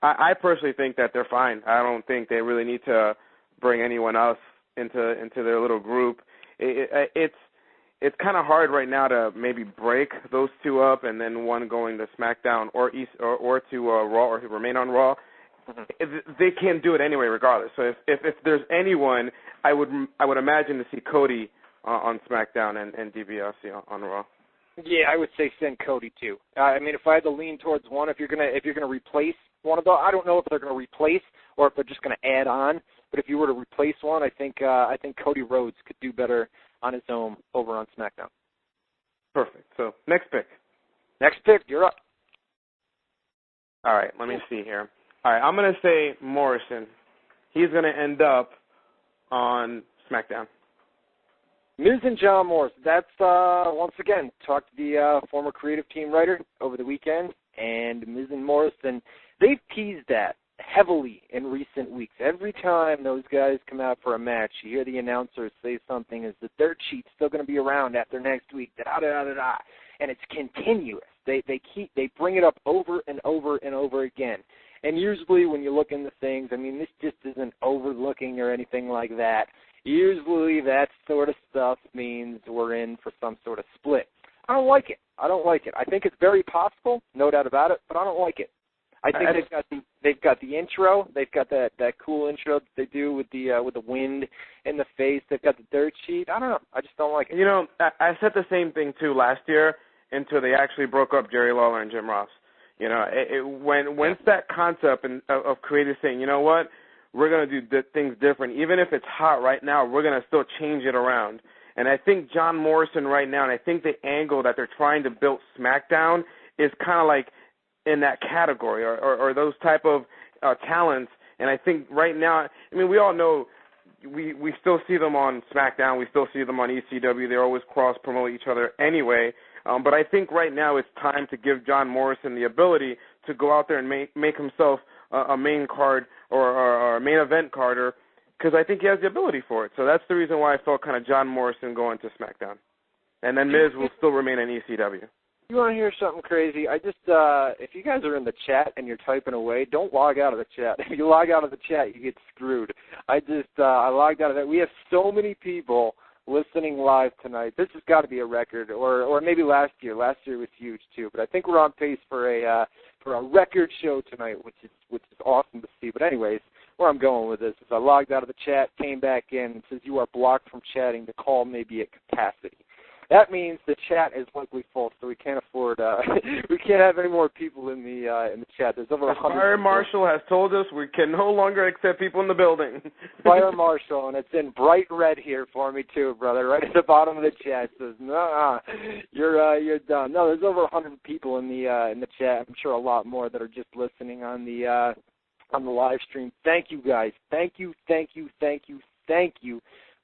I personally think that they're fine. I don't think they really need to bring anyone else into their little group. It's kind of hard right now to maybe break those two up and then one going to SmackDown or to Raw or remain on Raw. They can't do it anyway, regardless. So if there's anyone, I would imagine to see Cody on SmackDown and DiBiase on Raw. Yeah, I would say send Cody too. I mean, if I had to lean towards one, if you're gonna replace one of those, I don't know if they're gonna replace or if they're just gonna add on. But if you were to replace one, I think Cody Rhodes could do better on his own over on SmackDown. Perfect. So next pick. Next pick, you're up. All right, let me see here. All right, I'm going to say Morrison. He's going to end up on SmackDown. Miz and John Morrison. That's, once again, talked to the former creative team writer over the weekend, and Miz and Morrison, they've teased that heavily in recent weeks. Every time those guys come out for a match, you hear the announcers say something is the dirt sheet's still going to be around after next week, da-da-da-da-da, and it's continuous. They bring it up over and over and over again. And usually when you look into things, I mean, this just isn't overlooking or anything like that. Usually that sort of stuff means we're in for some sort of split. I don't like it. I think it's very possible, no doubt about it, but I don't like it. I think they've got the intro. They've got that cool intro that they do with the wind in the face. They've got the dirt sheet. I don't know. I just don't like it. You know, I said the same thing too last year until they actually broke up Jerry Lawler and Jim Ross. You know, when that concept of creators saying, you know what, we're going to do things different. Even if it's hot right now, we're going to still change it around. And I think John Morrison right now, and I think the angle that they're trying to build SmackDown is kind of like in that category or those type of talents. And I think right now, I mean, we all know we still see them on SmackDown. We still see them on ECW. They always cross-promote each other anyway. But I think right now it's time to give John Morrison the ability to go out there and make himself a main card or a main event carder, because I think he has the ability for it. So that's the reason why I felt kind of John Morrison going to SmackDown. And then Miz will still remain in ECW. You want to hear something crazy? I just, if you guys are in the chat and you're typing away, don't log out of the chat. If you log out of the chat, you get screwed. I logged out of that. We have so many people listening live tonight. This has got to be a record, or maybe last year. Last year was huge too. But I think we're on pace for a record show tonight, which is awesome to see. But anyways, where I'm going with this is I logged out of the chat, came back in, and says you are blocked from chatting. The call may be at capacity. That means the chat is likely full, so we can't afford. We can't have any more people in the chat. There's over 100. The fire marshal has told us we can no longer accept people in the building. Fire marshal, and it's in bright red here for me too, brother. Right at the bottom of the chat, it says, "No, you're done." No, there's over 100 people in the chat. I'm sure a lot more that are just listening on the live stream. Thank you guys. Thank you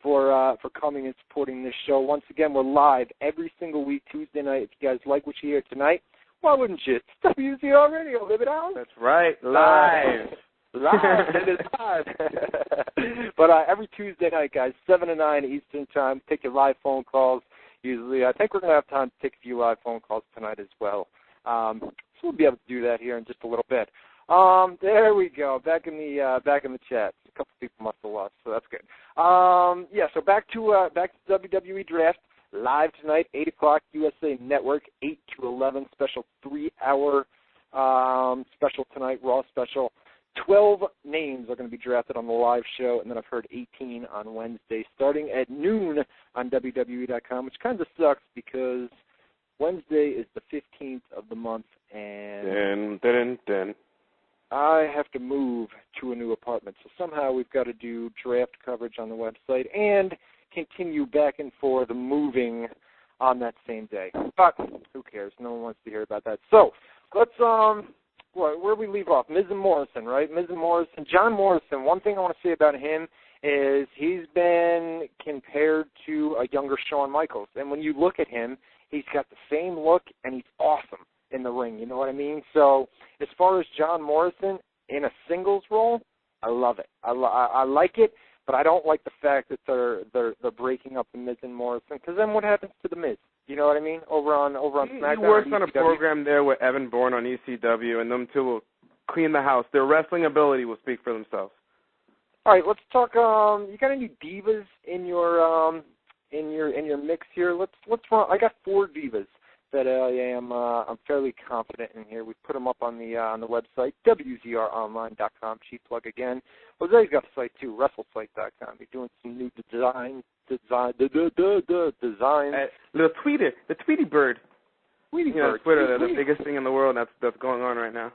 for coming and supporting this show. Once again, we're live every single week, Tuesday night. If you guys like what you hear tonight, why wouldn't you? It's WZR Radio, live it out. That's right, live. It is live. But every Tuesday night, guys, 7 to 9 Eastern Time, take your live phone calls. Usually, I think we're going to have time to take a few live phone calls tonight as well. So we'll be able to do that here in just a little bit. There we go. Back in the chat. A couple people must have lost, so that's good. So back to WWE Draft live tonight, 8 o'clock USA Network, 8 to 11 special 3-hour special tonight, Raw special. 12 names are going to be drafted on the live show, and then I've heard 18 on Wednesday, starting at noon on WZROnline.com, which kind of sucks because Wednesday is the 15th of the month, and I have to move to a new apartment. So somehow we've got to do draft coverage on the website and continue back and forth moving on that same day. But who cares? No one wants to hear about that. So let's, where we leave off? Miz and Morrison, right? Miz and Morrison. John Morrison, one thing I want to say about him is he's been compared to a younger Shawn Michaels. And when you look at him, he's got the same look and he's awesome in the ring, you know what I mean? So as far as John Morrison in a singles role, I love it. I like it, but I don't like the fact that they're breaking up the Miz and Morrison, because then what happens to the Miz? You know what I mean? Over on SmackDown. He works on a program there with Evan Bourne on ECW, and them two will clean the house. Their wrestling ability will speak for themselves. All right, let's talk. You got any divas in your mix here? Let's run. I got 4 divas that I'm fairly confident in here. We put them up on the website, WZROnline.com. Cheap plug again. Jose's got a site too, WrestleSite.com. You're doing some new designs. The Tweety Bird. Tweety Bird. Twitter, they're the biggest thing in the world that's going on right now.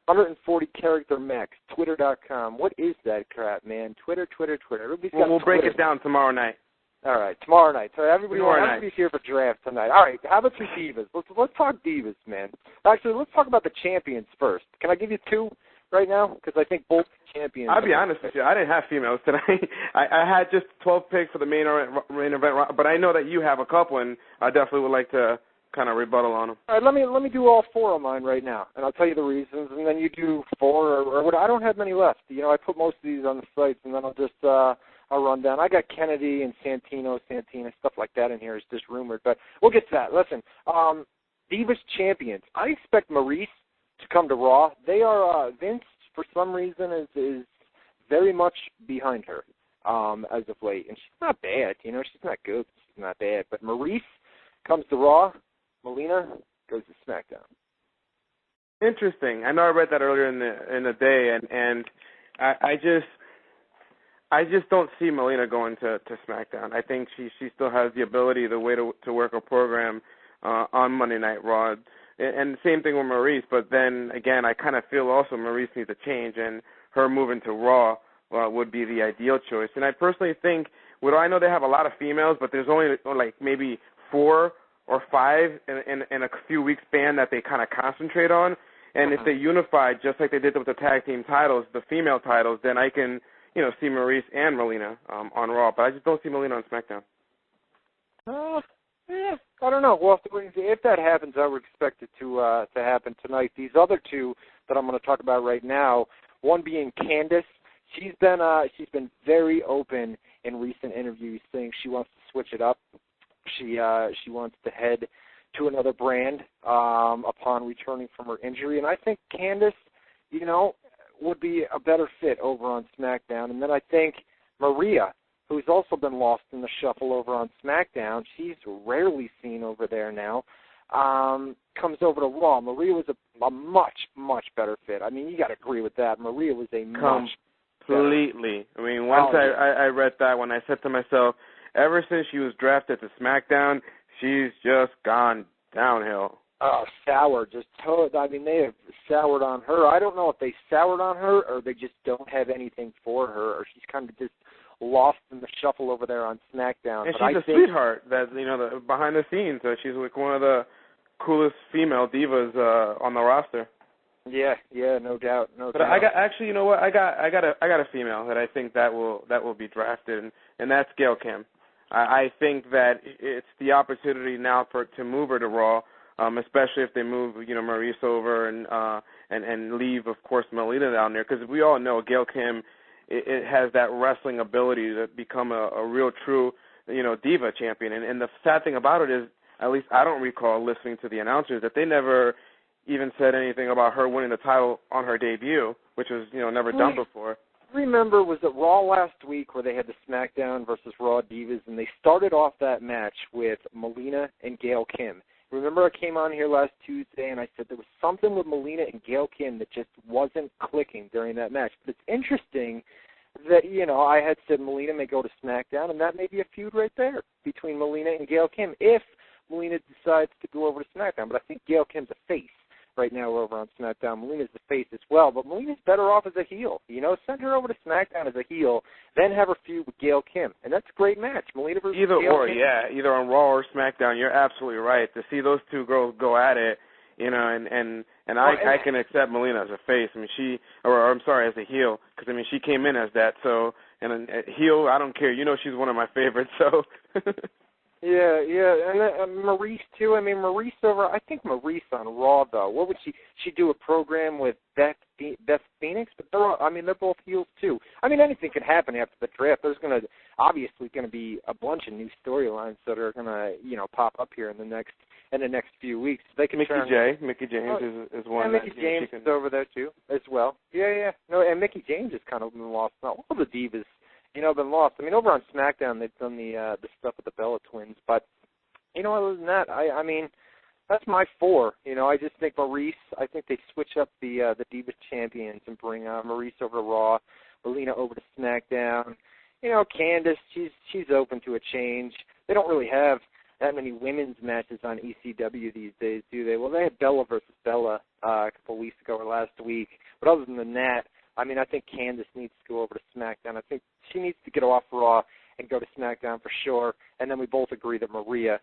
140 character max. Twitter.com. What is that crap, man? Twitter. Everybody's got We'll break Twitter. it down tomorrow night. All right, tomorrow night. So everybody's here for draft tonight. All right, how about some divas? Let's talk divas, man. Actually, let's talk about the champions first. Can I give you 2 right now? Because I think both champions. I'll be honest with you. I didn't have females tonight. I had just 12 picks for the main event, but I know that you have a couple, and I definitely would like to kind of rebuttal on them. All right, let me do all 4 of mine right now, and I'll tell you the reasons, and then you do 4 or what. I don't have many left. I put most of these on the sites, and then I'll run down. I got Kennedy and Santina, stuff like that in here is just rumored, but we'll get to that. Listen, Divas champions. I expect Maurice to come to Raw. They are Vince, for some reason, is very much behind her as of late, and she's not bad. She's not good. She's not bad, but Maurice comes to Raw. Melina goes to SmackDown. Interesting. I know I read that earlier in the day, and I just don't see Melina going to SmackDown. I think she still has the ability, the way to work a program on Monday Night Raw. And the same thing with Maurice, but then, again, I kind of feel also Maurice needs a change, and her moving to Raw would be the ideal choice. And I personally think, I know they have a lot of females, but there's only like maybe 4 or 5 in a few weeks span that they kind of concentrate on. And if they unify, just like they did with the tag team titles, the female titles, then I can see Maurice and Melina on Raw. But I just don't see Melina on SmackDown. Yeah, I don't know. Well, if that happens, I would expect it to happen tonight. These other 2 that I'm going to talk about right now, one being Candice. She's been very open in recent interviews, saying she wants to switch it up. She wants to head to another brand upon returning from her injury, and I think Candice, would be a better fit over on SmackDown. And then I think Maria, who's also been lost in the shuffle over on SmackDown, she's rarely seen over there now, comes over to Raw. Maria was a much, much better fit. I mean, you got to agree with that. Maria was a much completely. I mean, once I read that one, I said to myself, ever since she was drafted to SmackDown, she's just gone downhill. Sour. I mean, they have soured on her. I don't know if they soured on her or they just don't have anything for her, or she's kind of just lost in the shuffle over there on SmackDown. And she's a sweetheart. That behind the scenes, she's like one of the coolest female divas on the roster. Yeah, no doubt, no but doubt. I got actually, you know what? I got a female that I think that will be drafted, and that's Gail Kim. I think that it's the opportunity now to move her to Raw, especially if they move Maurice over and leave, of course, Melina down there, because we all know Gail Kim it has that wrestling ability to become a real true diva champion. And the sad thing about it is, at least I don't recall listening to the announcers, that they never even said anything about her winning the title on her debut, which was never done before. Remember, was it Raw last week where they had the SmackDown versus Raw Divas, and they started off that match with Melina and Gail Kim. Remember, I came on here last Tuesday and I said there was something with Melina and Gail Kim that just wasn't clicking during that match. But it's interesting that, I had said Melina may go to SmackDown, and that may be a feud right there between Melina and Gail Kim if Melina decides to go over to SmackDown. But I think Gail Kim's a face right now over on SmackDown. Melina's the face as well, but Melina's better off as a heel. Send her over to SmackDown as a heel, then have her feud with Gail Kim, and that's a great match. Melina versus Gail Kim. Either on Raw or SmackDown. You're absolutely right. To see those two girls go at it, and I can accept Melina as a face. I mean, as a heel, because she came in as that. So, and a heel, I don't care. She's one of my favorites. So. Yeah, and Maurice too. I mean, I think Maurice on Raw though. What would she do a program with Beth Phoenix? But they're both heels too. I mean, anything could happen after the draft. There's obviously going to be a bunch of new storylines that are going to pop up here in the in the next few weeks. They can Mickey James is one. Yeah, Mickey James is over there too, as well. Yeah. No, and Mickey James has kind of been lost. Now, all the Divas, been lost. I mean, over on SmackDown, they've done the stuff with the Bella Twins, but other than that, I mean, that's my 4. I just think Maurice. I think they switch up the Divas champions and bring Maurice over to Raw, Melina over to SmackDown. Candice, she's open to a change. They don't really have that many women's matches on ECW these days, do they? Well, they had Bella versus Bella a couple of weeks ago or last week. But other than that, I mean, I think Candice needs to go over to SmackDown. I think she needs to get off Raw and go to SmackDown for sure. And then we both agree that Maria